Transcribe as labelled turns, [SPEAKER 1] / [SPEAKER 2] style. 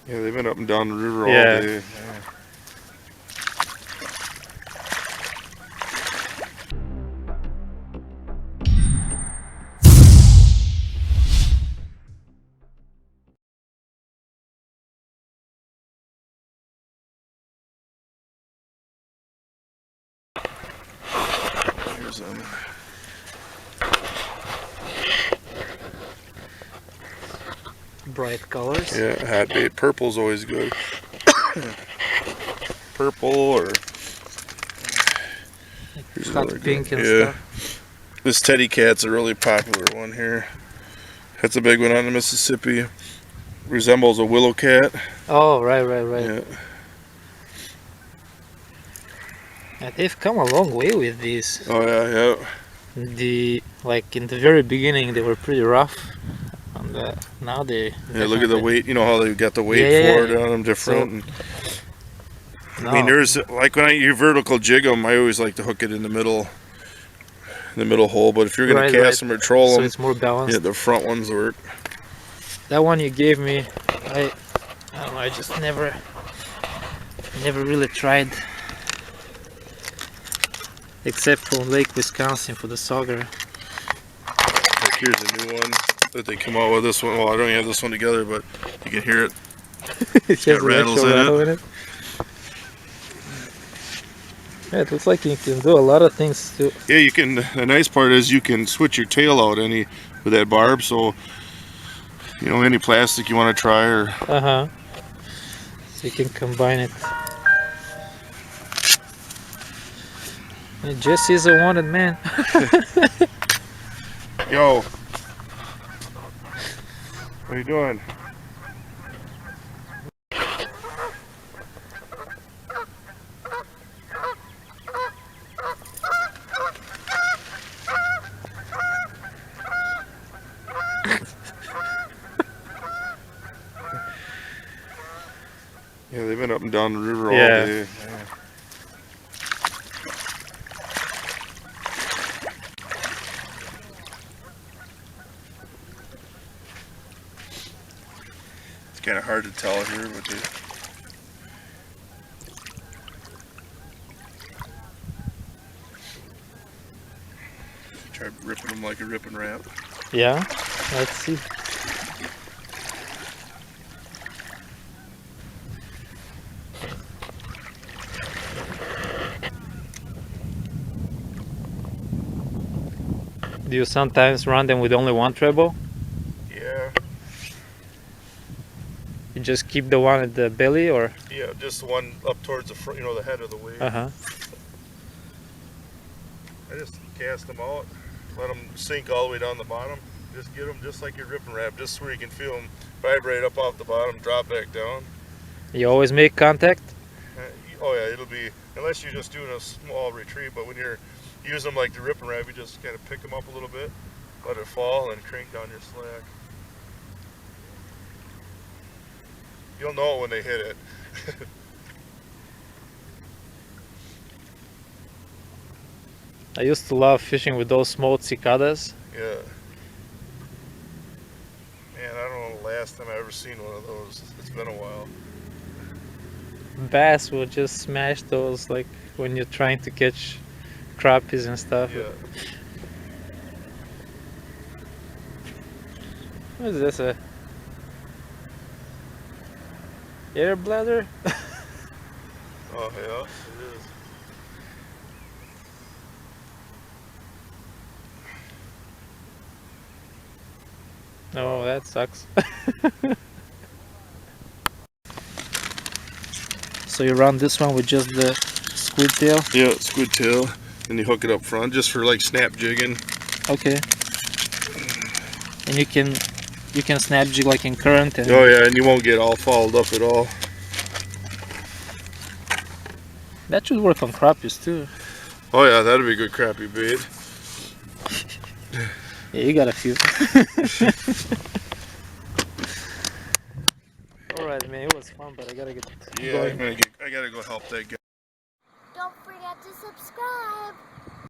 [SPEAKER 1] Yeah, they've been up and down the river all
[SPEAKER 2] Yeah.
[SPEAKER 1] day. Here's them.
[SPEAKER 2] Bright colors.
[SPEAKER 1] Yeah, hot bait. Purple's always good. Purple or
[SPEAKER 2] Hot pink and
[SPEAKER 1] yeah.
[SPEAKER 2] stuff.
[SPEAKER 1] This teddy cat's a really popular one here. That's a big one on the Mississippi. Resembles a willow cat.
[SPEAKER 2] Oh, right.
[SPEAKER 1] Yeah.
[SPEAKER 2] And they've come a long way with these.
[SPEAKER 1] Oh yeah.
[SPEAKER 2] Like in the very beginning, they were pretty rough, and now they.
[SPEAKER 1] Yeah, look at the weight. You know how they got the weight for it on them different.
[SPEAKER 2] So,
[SPEAKER 1] I mean, there's like when you vertical jig them, I always like to hook it in the middle hole. But if you're gonna cast them or troll them,
[SPEAKER 2] so it's more balanced.
[SPEAKER 1] Yeah, the front ones work.
[SPEAKER 2] That one you gave me, I don't know. I just never really tried, except for Lake Wisconsin for the sauger.
[SPEAKER 1] Like here's a new one that they come out with. This one, well, I don't even have this one together, but you can hear it.
[SPEAKER 2] It's
[SPEAKER 1] got rattles in it.
[SPEAKER 2] Yeah, it looks like you can do a lot of things too.
[SPEAKER 1] Yeah, you can. The nice part is you can switch your tail out with that barb. So you know, any plastic you want to try, or
[SPEAKER 2] so you can combine it. And Jesse's a wanted man.
[SPEAKER 1] Yo, what are you doing? Yeah, they've been up and down the river all day. Yeah. It's kind of hard to tell here, but they... Try ripping them like a ripping wrap.
[SPEAKER 2] Yeah, let's see. Do you sometimes run them with only one treble?
[SPEAKER 1] Yeah.
[SPEAKER 2] You just keep the one at the belly, or?
[SPEAKER 1] Yeah, just the one up towards the front, you know, the head of the wave. I just cast them out, let them sink all the way down the bottom. Just get them just like your ripping wrap, just where you can feel them vibrate up off the bottom, drop back down.
[SPEAKER 2] You always make contact?
[SPEAKER 1] Oh yeah, it'll be, unless you're just doing a small retrieve, but when you're using them like the ripping wrap, you just kind of pick them up a little bit, let it fall, and crank down your slack. You'll know it when they hit it.
[SPEAKER 2] I used to love fishing with those smoked cicadas.
[SPEAKER 1] Yeah. Man, I don't know the last time I ever seen one of those. It's been a while.
[SPEAKER 2] Bass will just smash those, like when you're trying to catch crappies and stuff.
[SPEAKER 1] Yeah.
[SPEAKER 2] What is this, a air bladder?
[SPEAKER 1] Oh yeah, it is.
[SPEAKER 2] Oh, that sucks. So you run this one with just the squid tail?
[SPEAKER 1] Yeah, squid tail, and you hook it up front just for like snap jigging.
[SPEAKER 2] Okay. And you can snap jig like in current. And
[SPEAKER 1] oh yeah, and you won't get all fouled up at all.
[SPEAKER 2] that should work on crappies too.
[SPEAKER 1] Oh yeah, that'd be a good crappie bait.
[SPEAKER 2] Yeah, you got a few. Alright, man, it was fun, but I gotta get going.
[SPEAKER 1] I gotta go help that guy.
[SPEAKER 3] Don't forget to subscribe.